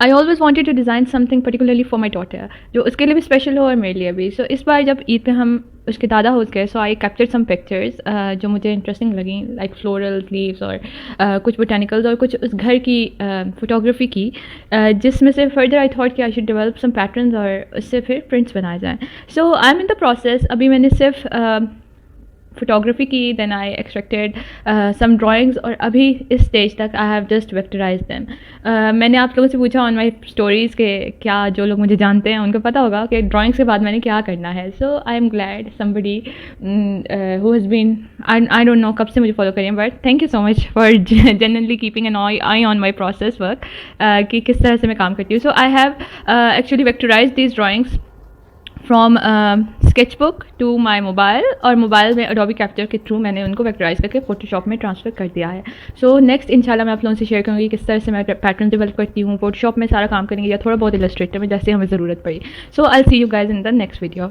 I always wanted to design something particularly for my daughter, جو اس کے لیے بھی اسپیشل ہو اور میرے لیے بھی. سو اس بار جب عید پہ ہم اس کے دادا ہو گئے, سو آئی کیپچر سم پکچرز جو مجھے انٹرسٹنگ لگیں, لائک فلورل لیوس اور کچھ بوٹینیکلز اور کچھ اس گھر کی فوٹوگرافی کی, جس میں سے فردر آئی تھاٹ کہ I should develop some patterns اور اس سے پھر پرنٹس بنائے جائیں. So I am in the process. ابھی میں نے صرف فوٹوگرافی کی, دین آئی ایکسٹریکٹیڈ سم ڈرائنگس, اور ابھی اس اسٹیج تک آئی ہیو جسٹ ویکٹرائز دیم. میں نے آپ لوگوں سے پوچھا آن مائی اسٹوریز کہ کیا جو لوگ مجھے جانتے ہیں ان کو پتہ ہوگا کہ ڈرائنگس کے بعد میں نے کیا کرنا ہے. So I am glad somebody who has been, I don't know کب سے مجھے فالو کریں, but thank you so much for generally keeping an eye on my process work, کہ کس طرح سے میں کام کرتی ہوں. So I have actually vectorize these drawings from sketch book to my mobile, اور موبائل میں اڈوبی کیپچر کے تھرو میں نے ان کو ویکٹرائز کر کے فوٹو شاپ میں ٹرانسفر کر دیا ہے. سو نیکسٹ انشاءاللہ میں آپ لوگوں سے شیئر کروں گی کس طرح سے میں پیٹرن ڈیولپ کرتی ہوں, فوٹو شاپ میں سارا کام کریں گی یا تھوڑا بہت السٹریٹر میں جیسے ہمیں ضرورت پڑی. So I see you guys in the next video.